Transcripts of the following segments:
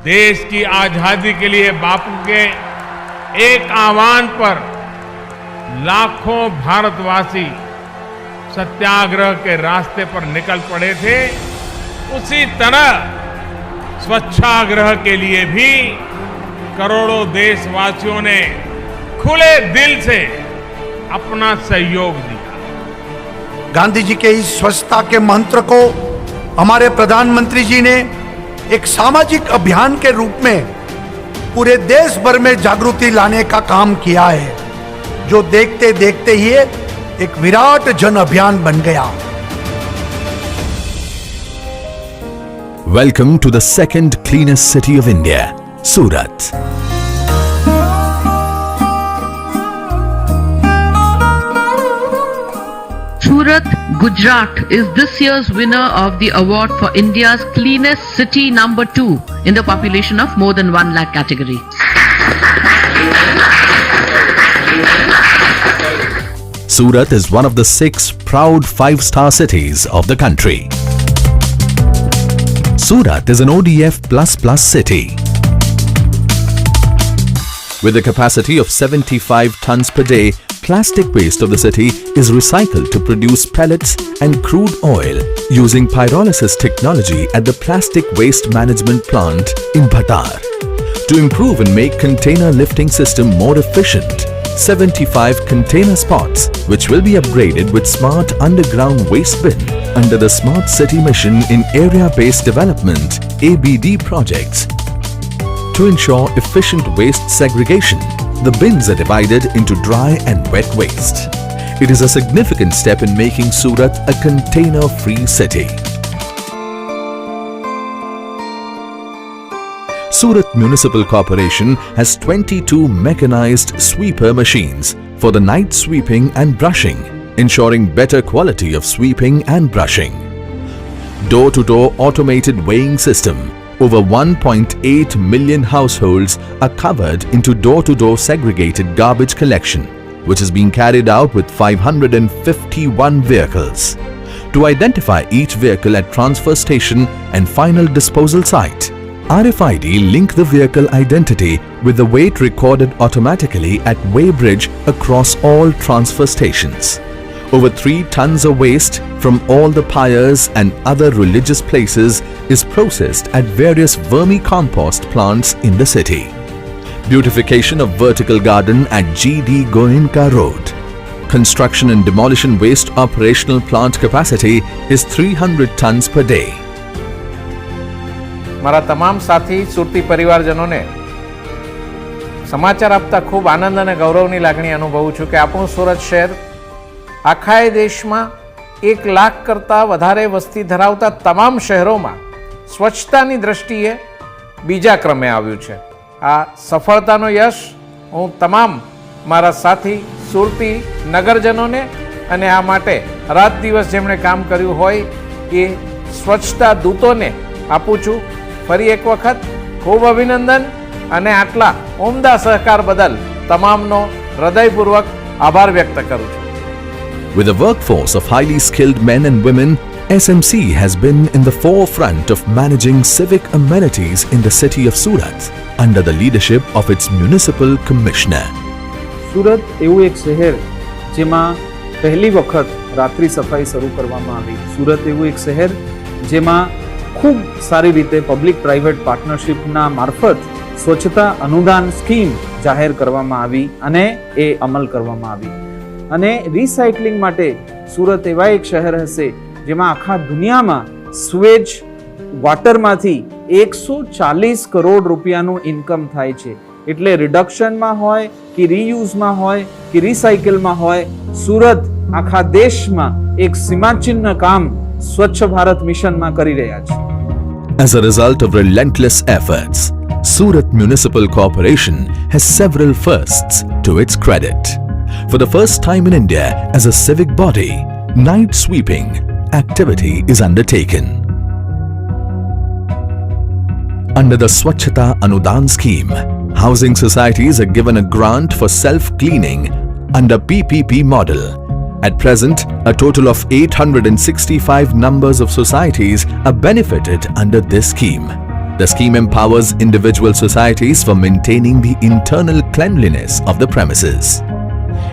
देश की आजादी के लिए बापू के एक आह्वान पर लाखों भारतवासी सत्याग्रह के रास्ते पर निकल पड़े थे। उसी तरह स्वच्छाग्रह के लिए भी करोड़ों देशवासियों ने खुले दिल से अपना सहयोग दिया। गांधी जी के इस स्वच्छता के मंत्र को हमारे प्रधानमंत्री जी ने एक सामाजिक अभियान के रूप में पूरे देश भर में जागृति लाने का काम किया है, जो देखते देखते ही एक विराट जन अभियान बन गया। Welcome to the second cleanest city of India, Surat. Surat, Gujarat is this year's winner of the award for India's cleanest city number 2 in the population of more than 1 lakh category. Surat is one of the 6 proud 5-star cities of the country. Surat is an ODF++ city. With a capacity of 75 tons per day, plastic waste of the city is recycled to produce pellets and crude oil using pyrolysis technology at the Plastic Waste Management Plant in Bhattar. To improve and make container lifting system more efficient, 75 container spots which will be upgraded with smart underground waste bin under the Smart City Mission in Area-Based Development ABD projects. To ensure efficient waste segregation, the bins are divided into dry and wet waste. It is a significant step in making Surat a container-free city. Surat Municipal Corporation has 22 mechanized sweeper machines for the night sweeping and brushing, ensuring better quality of sweeping and brushing. Door-to-door automated weighing system. Over 1.8 million households are covered into door-to-door segregated garbage collection, which is being carried out with 551 vehicles. To identify each vehicle at transfer station and final disposal site, RFID link the vehicle identity with the weight recorded automatically at weighbridge across all transfer stations. Over 3 tons of waste from all the pyres and other religious places is processed at various vermicompost plants in the city. Beautification of vertical garden at GD Goenka Road. Construction and demolition waste operational plant capacity is 300 tons per day. મારા તમામ સાથી સુરતી પરિવારજનોને સમાચાર આપતા ખૂબ આનંદ અને ગૌરવની લાગણી અનુભવું છું કે આપણું સુરત શહેર આખાય દેશમાં 1 લાખ કરતાં વધારે વસ્તી ધરાવતા તમામ શહેરોમાં સ્વચ્છતાની દ્રષ્ટિએ બીજા ક્રમે આવ્યું છે. આ સફળતાનો યશ હું તમામ મારા સાથી સુરતી નગરજનોને અને આ માટે રાત દિવસ જેમણે કામ કર્યું હોય એ સ્વચ્છતા દૂતોને આપું છું. ફરી એક વખત ખૂબ અભિનંદન અને આટલા ઉમદા સહકાર બદલ તમામનો હૃદયપૂર્વક આભાર વ્યક્ત કરું છું. With a workforce of highly skilled men and women, SMC has been in the forefront of managing civic amenities in the city of Surat under the leadership of its municipal commissioner. Surat એવું એક શહેર જેમાં પહેલી વખત રાત્રિ સફાઈ શરૂ કરવામાં આવી. સુરત એવું એક શહેર જેમાં ખૂબ સારી રીતે પબ્લિક પ્રાઇવેટ પાર્ટનરશિપના મારફત સ્વચ્છતા અનુદાન સ્કીમ જાહેર કરવામાં આવી અને એ અમલ કરવામાં આવી. અને રિસાયકલિંગ માટે સુરત એવા એક શહેર હશે જેમાં આખા દુનિયામાં સ્વેજ વોટરમાંથી 140 કરોડ રૂપિયાનું ઇન્કમ થાય છે. એટલે રિડક્શનમાં હોય કે રીયુઝમાં હોય કે રિસાયકલમાં હોય, સુરત આખા દેશમાં એક સીમાચિહ્ન કામ સ્વચ્છ ભારત મિશનમાં કરી રહ્યા છે. As a result of relentless efforts, Surat Municipal Corporation has several firsts to its credit. For the first time in India, as a civic body, night sweeping activity is undertaken. Under the Swachhata Anudan scheme, housing societies are given a grant for self-cleaning under PPP model. At present, a total of 865 numbers of societies are benefited under this scheme. The scheme empowers individual societies for maintaining the internal cleanliness of the premises.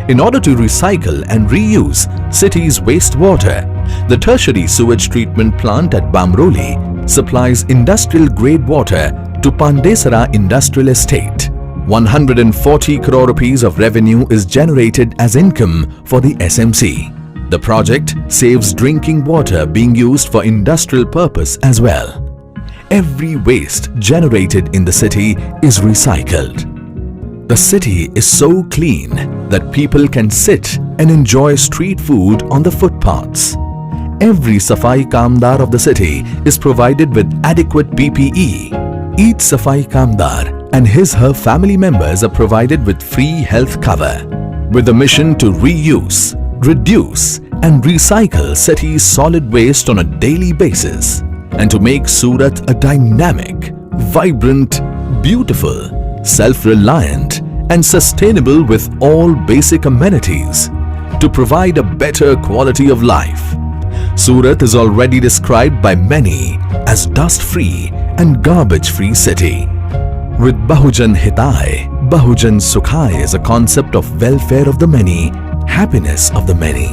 In order to recycle and reuse city's wastewater, the tertiary sewage treatment plant at Bamroli supplies industrial-grade water to Pandesara Industrial Estate. 140 crore rupees of revenue is generated as income for the SMC. The project saves drinking water being used for industrial purpose as well. Every waste generated in the city is recycled. The city is so clean that people can sit and enjoy street food on the footpaths. Every Safai Kamdar of the city is provided with adequate PPE. Each Safai Kamdar and his/her family members are provided with free health cover. With the mission to reuse, reduce and recycle city's solid waste on a daily basis and to make Surat a dynamic, vibrant, beautiful, self-reliant and sustainable with all basic amenities to provide a better quality of life. Surat is already described by many as dust-free and garbage-free city. With Bahujan Hitai, Bahujan Sukhai is a concept of welfare of the many, happiness of the many.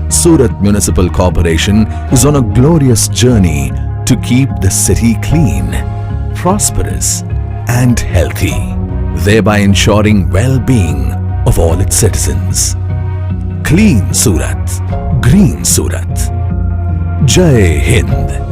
Surat Municipal Corporation is on a glorious journey to keep the city clean, prosperous and healthy, thereby ensuring well-being of all its citizens. Clean Surat, Green Surat. Jai Hind.